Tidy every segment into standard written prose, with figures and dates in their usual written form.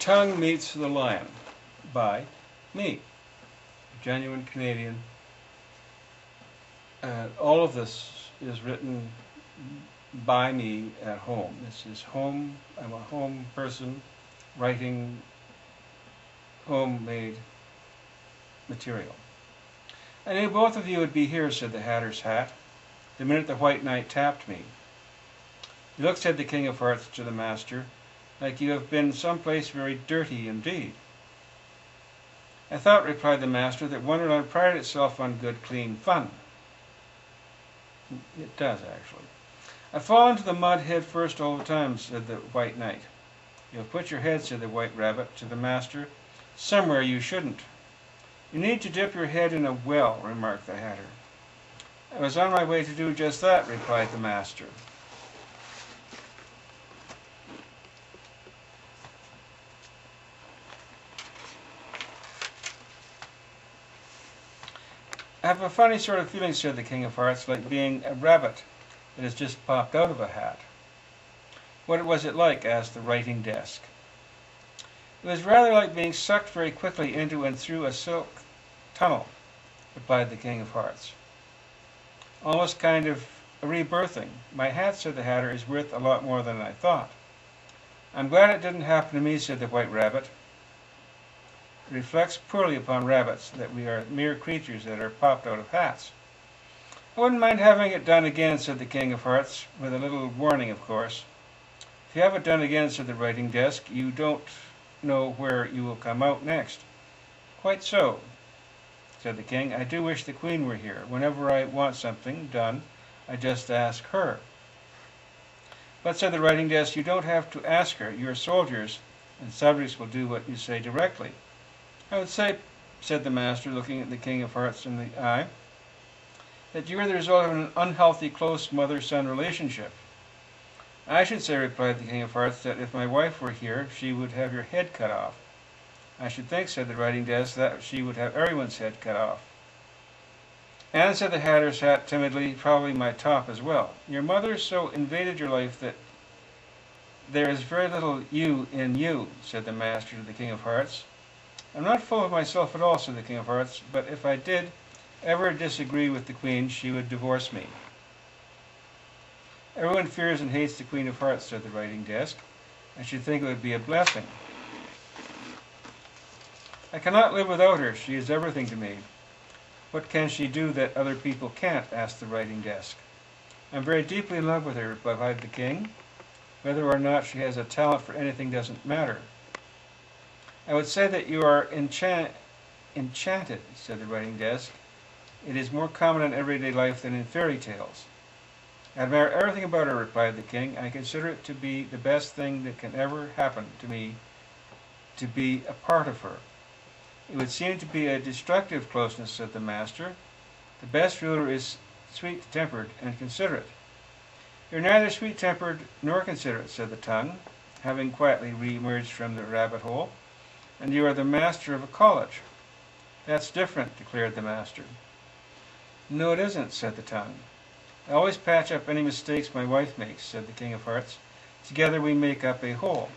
Tongue Meets the Lion by me, a genuine Canadian. All of this is written by me at home. This is home. I'm a home person writing homemade material. I knew both of you would be here, said the Hatter's hat, the minute the White Knight tapped me. You look, said the King of Hearts to the Master, like you have been someplace very dirty indeed. I thought, replied the Master, that Wonderland prided itself on good, clean fun. It does, actually. I fall into the mud head first all the time, said the White Knight. You have put your head, said the White Rabbit to the Master, somewhere you shouldn't. You need to dip your head in a well, remarked the Hatter. I was on my way to do just that, replied the Master. I have a funny sort of feeling, said the King of Hearts, like being a rabbit that has just popped out of a hat. What was it like? Asked the writing desk. It was rather like being sucked very quickly into and through a silk tunnel, replied the King of Hearts. Almost kind of a rebirthing. My hat, said the Hatter, is worth a lot more than I thought. I'm glad it didn't happen to me, said the White Rabbit. It reflects poorly upon rabbits that we are mere creatures that are popped out of hats. I wouldn't mind having it done again, said the King of Hearts, with a little warning, of course. If you have it done again, said the writing desk, you don't know where you will come out next. Quite so, said the King. I do wish the Queen were here. Whenever I want something done, I just ask her. But, said the writing desk, you don't have to ask her. You're soldiers, and subjects will do what you say directly. I would say, said the Master, looking at the King of Hearts in the eye, that you are the result of an unhealthy, close mother-son relationship. I should say, replied the King of Hearts, that if my wife were here, she would have your head cut off. I should think, said the writing desk, that she would have everyone's head cut off. And, said the Hatter's hat timidly, probably my top as well. Your mother so invaded your life that there is very little you in you, said the Master to the King of Hearts. I'm not full of myself at all, said the King of Hearts, but if I did ever disagree with the Queen, she would divorce me. Everyone fears and hates the Queen of Hearts, said the writing desk. I should think it would be a blessing. I cannot live without her. She is everything to me. What can she do that other people can't? Asked the writing desk. I'm very deeply in love with her, replied the King. Whether or not she has a talent for anything doesn't matter. I would say that you are enchanted, said the writing desk. It is more common in everyday life than in fairy tales. I admire everything about her, replied the King. I consider it to be the best thing that can ever happen to me, to be a part of her. It would seem to be a destructive closeness, said the Master. The best ruler is sweet-tempered and considerate. You're neither sweet-tempered nor considerate, said the tongue, having quietly re-emerged from the rabbit hole. And you are the master of a college. That's different, declared the Master. No, it isn't, said the tongue. I always patch up any mistakes my wife makes, said the King of Hearts. Together we make up a whole.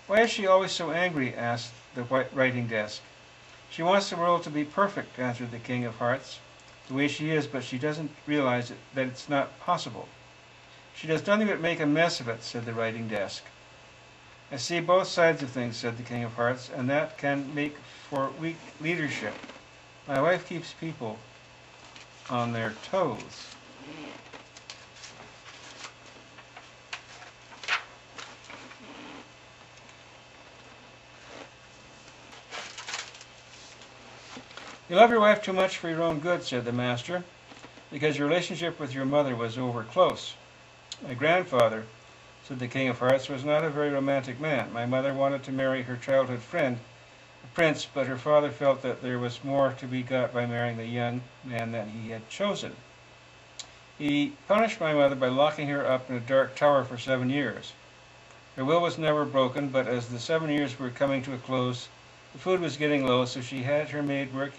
Why is she always so angry? Asked the writing desk. She wants the world to be perfect, answered the King of Hearts, the way she is, but she doesn't realize that it's not possible. She does nothing but make a mess of it, said the writing desk. I see both sides of things, said the King of Hearts, and that can make for weak leadership. My wife keeps people on their toes. You love your wife too much for your own good, said the Master, because your relationship with your mother was over close. My grandfather, said the King of Hearts, was not a very romantic man. My mother wanted to marry her childhood friend, a prince, but her father felt that there was more to be got by marrying the young man that he had chosen. He punished my mother by locking her up in a dark tower for 7 years. Her will was never broken, but as the 7 years were coming to a close, the food was getting low, so she had her maid worked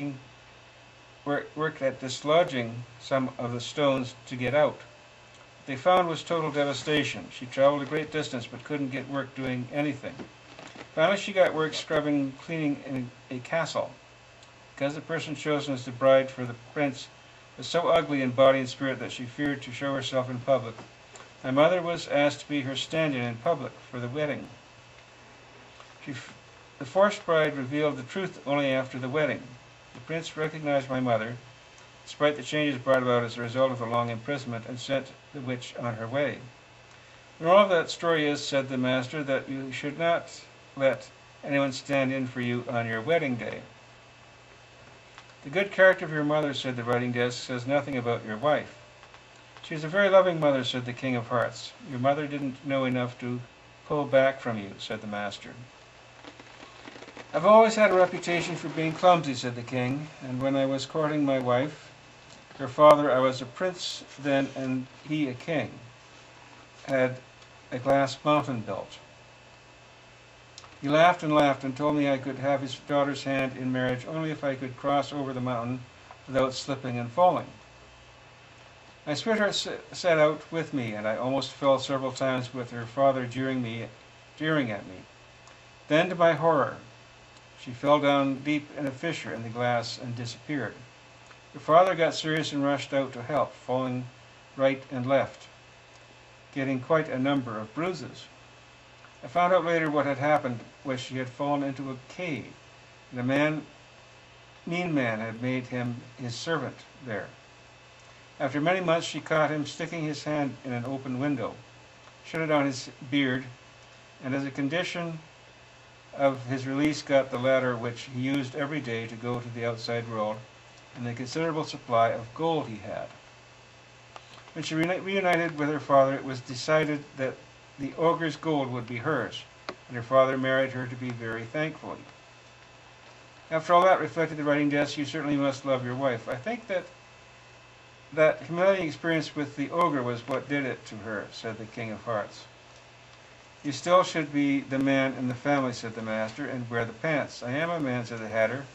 at dislodging some of the stones to get out. What they found was total devastation. She traveled a great distance but couldn't get work doing anything. Finally, she got work scrubbing, cleaning in a castle. Because the person chosen as the bride for the prince was so ugly in body and spirit that she feared to show herself in public, my mother was asked to be her stand-in in public for the wedding. The forced bride revealed the truth only after the wedding. The prince recognized my mother, despite the changes brought about as a result of the long imprisonment, and sent the witch on her way. The moral of that story is, said the master, that you should not let anyone stand in for you on your wedding day. The good character of your mother, said the writing desk, says nothing about your wife. She is a very loving mother, said the King of Hearts. Your mother didn't know enough to pull back from you, said the master. I've always had a reputation for being clumsy, said the king, and when I was courting my wife, her father, I was a prince then and he a king, had a glass mountain built. He laughed and told me I could have his daughter's hand in marriage only if I could cross over the mountain without slipping and falling. My sweetheart set out with me, and I almost fell several times with her father jeering at me. Then, to my horror, she fell down deep in a fissure in the glass and disappeared. Her father got serious and rushed out to help, falling right and left, getting quite a number of bruises. I found out later what had happened was she had fallen into a cave, and a mean man had made him his servant there. After many months she caught him sticking his hand in an open window, shut it on his beard, and as a condition of his release got the ladder which he used every day to go to the outside world, and the considerable supply of gold he had. When she reunited with her father, it was decided that the ogre's gold would be hers, and her father married her to be very thankfully. After all that, reflected the writing desk, you certainly must love your wife. I think that humiliating experience with the ogre was what did it to her, said the King of Hearts. You still should be the man in the family, said the master, and wear the pants. I am a man, said the hatter,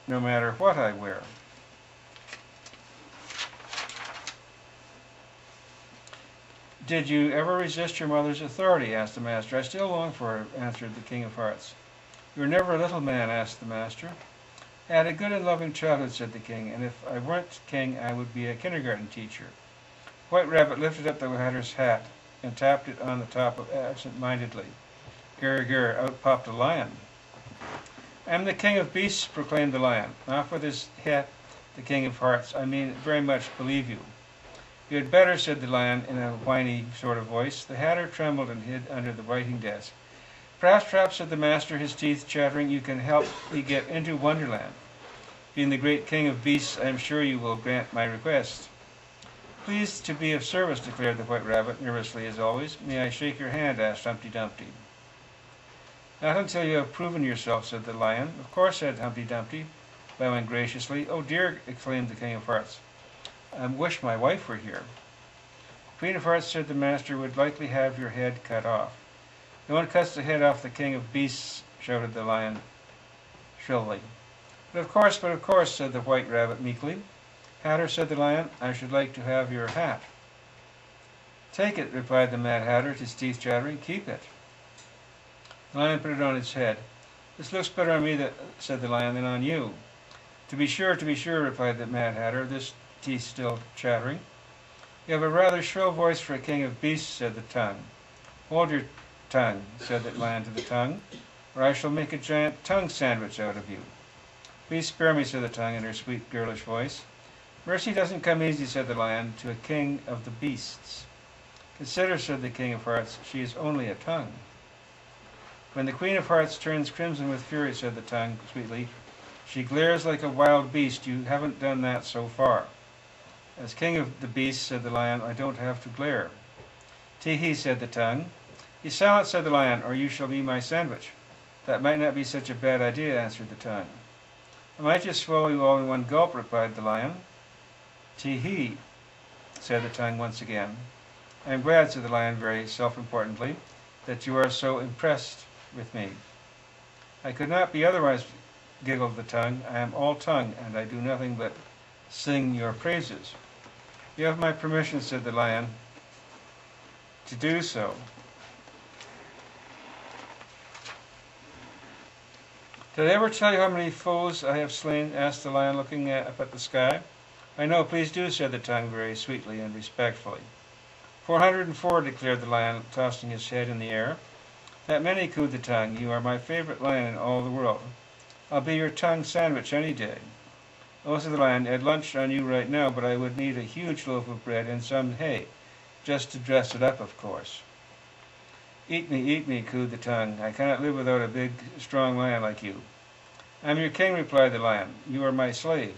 no matter what I wear. Did you ever resist your mother's authority? Asked the master. I still long for her, answered the King of Hearts. You were never a little man, asked the master. I had a good and loving childhood, said the king, and if I weren't king, I would be a kindergarten teacher. White Rabbit lifted up the hatter's hat and tapped it on the top absent-mindedly. Grr, grr, out popped a lion. I am the king of beasts, proclaimed the lion. Off with his hat, the King of Hearts. I mean, very much believe you. You had better, said the lion in a whiny sort of voice. The hatter trembled and hid under the writing desk. Perhaps, said the master, his teeth chattering, you can help me get into Wonderland. Being the great king of beasts, I am sure you will grant my request. Pleased to be of service, declared the White Rabbit, nervously as always. May I shake your hand? Asked Humpty Dumpty. Not until you have proven yourself, said the lion. Of course, said Humpty Dumpty, bowing graciously. Oh dear, exclaimed the King of Hearts. I wish my wife were here. The Queen of Hearts, said the master, would likely have your head cut off. No one cuts the head off the king of beasts, shouted the lion shrilly. But of course, said the White Rabbit meekly. Hatter, said the lion, I should like to have your hat. Take it, replied the Mad Hatter, his teeth chattering. Keep it. The lion put it on his head. This looks better on me, said the lion, than on you. To be sure, replied the Mad Hatter, his teeth still chattering. You have a rather shrill voice for a king of beasts, said the tongue. Hold your tongue, said the lion to the tongue, or I shall make a giant tongue sandwich out of you. Please spare me, said the tongue in her sweet girlish voice. Mercy doesn't come easy, said the lion, to a king of the beasts. Consider, said the King of Hearts, she is only a tongue. When the Queen of Hearts turns crimson with fury, said the tongue sweetly, she glares like a wild beast. You haven't done that so far. As king of the beasts, said the lion, I don't have to glare. Tee-hee, said the tongue. Be silent, said the lion, or you shall be my sandwich. That might not be such a bad idea, answered the tongue. I might just swallow you all in one gulp, replied the lion. Tee-hee, said the tongue once again. I am glad, said the lion very self-importantly, that you are so impressed with me. I could not be otherwise, giggled the tongue. I am all tongue, and I do nothing but sing your praises. You have my permission, said the lion, to do so. Did I ever tell you how many foes I have slain? Asked the lion, looking up at the sky. I know, please do, said the tongue very sweetly and respectfully. 404, declared the lion, tossing his head in the air. That many, cooed the tongue. You are my favorite lion in all the world. I'll be your tongue sandwich any day. Oh, said the lion, I'd lunch on you right now, but I would need a huge loaf of bread and some hay, just to dress it up, of course. Eat me, cooed the tongue. I cannot live without a big, strong lion like you. I'm your king, replied the lion. You are my slave.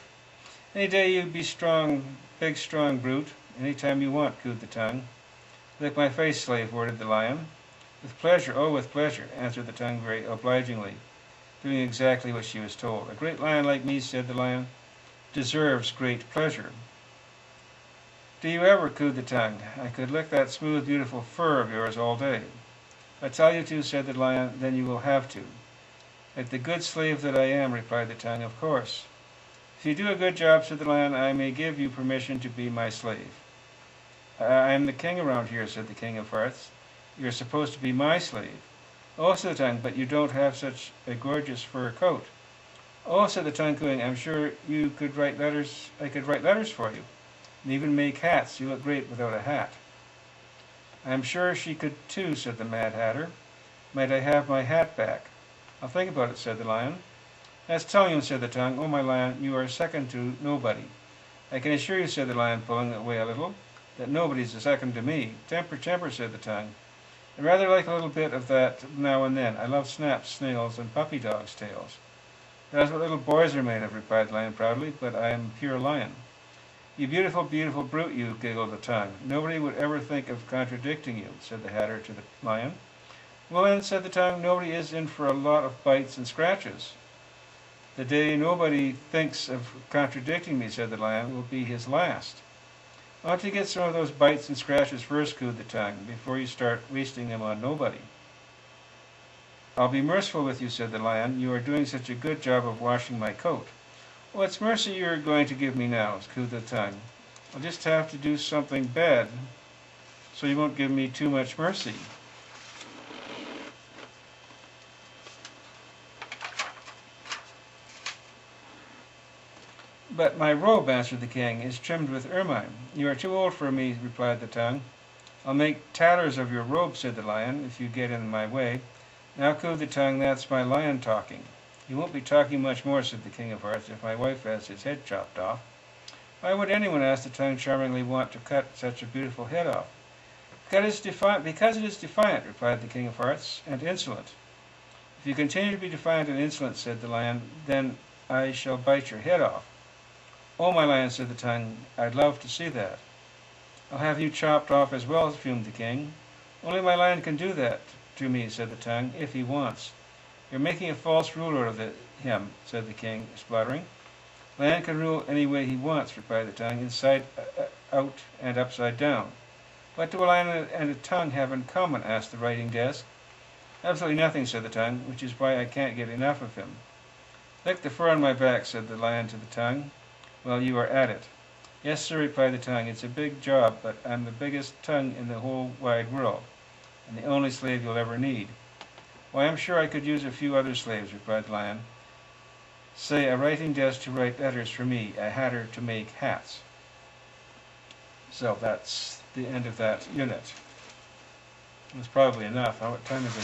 Any day you be strong, big, strong brute. Any time you want, cooed the tongue. Lick my face, slave, ordered the lion. With pleasure, oh, with pleasure, answered the tongue very obligingly, doing exactly what she was told. A great lion like me, said the lion, deserves great pleasure. Do you ever, cooed the tongue. I could lick that smooth, beautiful fur of yours all day. If I tell you to, said the lion, then you will have to. Like the good slave that I am, replied the tongue, of course. If you do a good job, said the lion, I may give you permission to be my slave. I am the king around here, said the King of Hearts. You are supposed to be my slave. Oh, said the tongue, but you don't have such a gorgeous fur coat. Oh, said the tongue, cooing, I'm sure you could write letters. I could write letters for you, and even make hats. You look great without a hat. I'm sure she could too, said the Mad Hatter. Might I have my hat back? I'll think about it, said the lion. That's telling him, said the tongue. Oh, my lion, you are second to nobody. I can assure you, said the lion, pulling away a little, that nobody's a second to me. Temper, temper, said the tongue. I rather like a little bit of that now and then. I love snaps, snails, and puppy dogs' tails. That's what little boys are made of, replied the lion proudly, but I am pure lion. You beautiful, beautiful brute, you, giggled the tongue. Nobody would ever think of contradicting you, said the Hatter to the lion. Well then, said the tongue, nobody is in for a lot of bites and scratches. The day nobody thinks of contradicting me, said the lion, will be his last. Why don't you get some of those bites and scratches first, cooed the tongue, before you start wasting them on nobody. I'll be merciful with you, said the lion. You are doing such a good job of washing my coat. What's mercy you're going to give me now, cooed the tongue. I'll just have to do something bad, so you won't give me too much mercy. But my robe, answered the king, is trimmed with ermine. You are too old for me, replied the tongue. I'll make tatters of your robe, said the lion, if you get in my way. Now, cooed the tongue, that's my lion talking. You won't be talking much more, said the King of Hearts, if my wife has his head chopped off. Why would anyone, asked the tongue charmingly, want to cut such a beautiful head off? Because it is defiant, replied the King of Hearts, and insolent. If you continue to be defiant and insolent, said the lion, then I shall bite your head off. Oh, my lion, said the tongue, I'd love to see that. I'll have you chopped off as well, fumed the king. Only my lion can do that to me, said the tongue, if he wants. You're making a false ruler of him, said the king, spluttering. Lion can rule any way he wants, replied the tongue, inside out and upside down. What do a lion and a tongue have in common, asked the writing desk. Absolutely nothing, said the tongue, which is why I can't get enough of him. Lick the fur on my back, said the lion to the tongue. Well, you are at it. Yes, sir, replied the tongue. It's a big job, but I'm the biggest tongue in the whole wide world, and the only slave you'll ever need. Why, I'm sure I could use a few other slaves, replied the lion. Say, a writing desk to write letters for me, a hatter to make hats. So that's the end of that unit. It's probably enough. What time is it?